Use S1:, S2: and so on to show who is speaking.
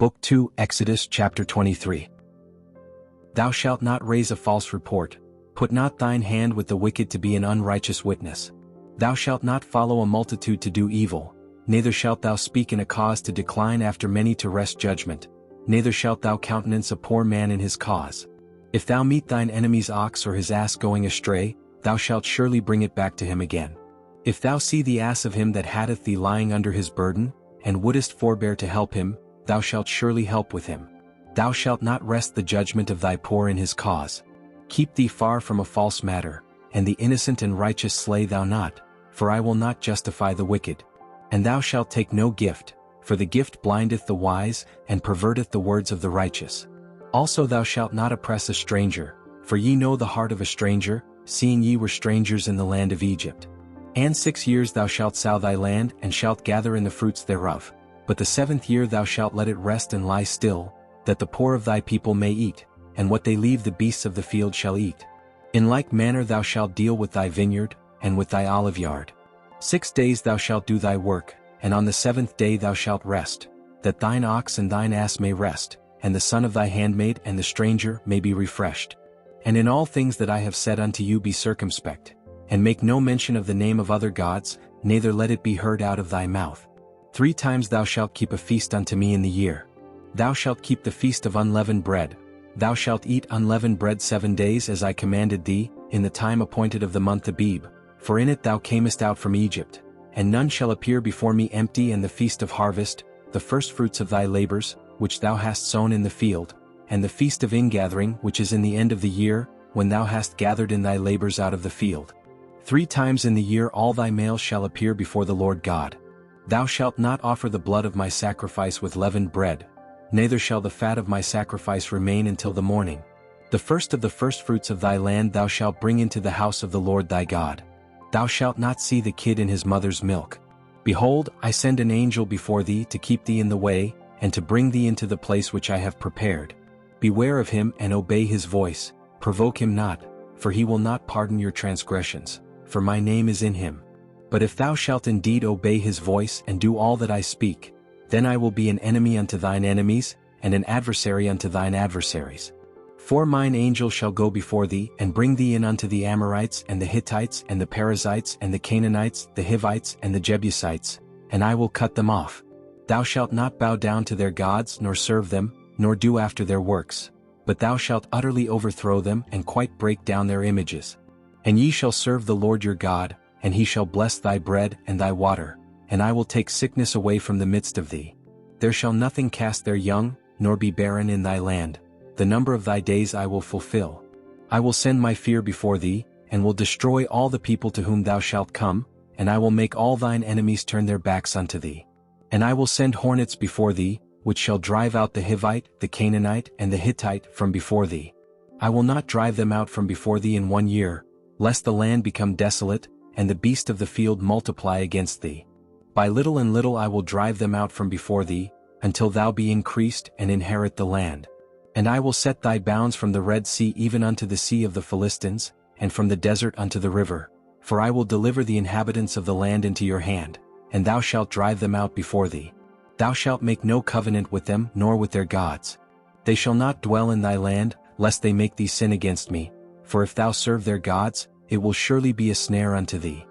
S1: Book 2, Exodus chapter 23. Thou shalt not raise a false report, put not thine hand with the wicked to be an unrighteous witness. Thou shalt not follow a multitude to do evil, neither shalt thou speak in a cause to decline after many to wrest judgment, neither shalt thou countenance a poor man in his cause. If thou meet thine enemy's ox or his ass going astray, thou shalt surely bring it back to him again. If thou see the ass of him that hateth thee lying under his burden, and wouldest forbear to help him, thou shalt surely help with him. Thou shalt not wrest the judgment of thy poor in his cause. Keep thee far from a false matter, and the innocent and righteous slay thou not, for I will not justify the wicked. And thou shalt take no gift, for the gift blindeth the wise, and perverteth the words of the righteous. Also thou shalt not oppress a stranger, for ye know the heart of a stranger, seeing ye were strangers in the land of Egypt. And 6 years thou shalt sow thy land, and shalt gather in the fruits thereof. But the 7th year thou shalt let it rest and lie still, that the poor of thy people may eat, and what they leave the beasts of the field shall eat. In like manner thou shalt deal with thy vineyard, and with thy oliveyard. 6 days thou shalt do thy work, and on the 7th day thou shalt rest, that thine ox and thine ass may rest, and the son of thy handmaid and the stranger may be refreshed. And in all things that I have said unto you be circumspect, and make no mention of the name of other gods, neither let it be heard out of thy mouth. 3 times thou shalt keep a feast unto me in the year. Thou shalt keep the feast of unleavened bread. Thou shalt eat unleavened bread 7 days as I commanded thee, in the time appointed of the month Abib, for in it thou camest out from Egypt. And none shall appear before me empty. And the feast of harvest, the firstfruits of thy labors, which thou hast sown in the field, and the feast of ingathering, which is in the end of the year, when thou hast gathered in thy labors out of the field. 3 times in the year all thy males shall appear before the Lord God. Thou shalt not offer the blood of my sacrifice with leavened bread, neither shall the fat of my sacrifice remain until the morning. The first of the firstfruits of thy land thou shalt bring into the house of the Lord thy God. Thou shalt not see the kid in his mother's milk. Behold, I send an angel before thee to keep thee in the way, and to bring thee into the place which I have prepared. Beware of him and obey his voice, provoke him not, for he will not pardon your transgressions, for my name is in him. But if thou shalt indeed obey his voice and do all that I speak, then I will be an enemy unto thine enemies, and an adversary unto thine adversaries. For mine angel shall go before thee, and bring thee in unto the Amorites, and the Hittites, and the Perizzites, and the Canaanites, the Hivites, and the Jebusites, and I will cut them off. Thou shalt not bow down to their gods, nor serve them, nor do after their works, but thou shalt utterly overthrow them, and quite break down their images. And ye shall serve the Lord your God, and he shall bless thy bread and thy water, and I will take sickness away from the midst of thee. There shall nothing cast their young, nor be barren in thy land. The number of thy days I will fulfill. I will send my fear before thee, and will destroy all the people to whom thou shalt come, and I will make all thine enemies turn their backs unto thee. And I will send hornets before thee, which shall drive out the Hivite, the Canaanite, and the Hittite from before thee. I will not drive them out from before thee in 1 year, lest the land become desolate, and the beast of the field multiply against thee. By little and little I will drive them out from before thee, until thou be increased and inherit the land. And I will set thy bounds from the Red Sea even unto the sea of the Philistines, and from the desert unto the river. For I will deliver the inhabitants of the land into your hand, and thou shalt drive them out before thee. Thou shalt make no covenant with them, nor with their gods. They shall not dwell in thy land, lest they make thee sin against me, for if thou serve their gods, it will surely be a snare unto thee.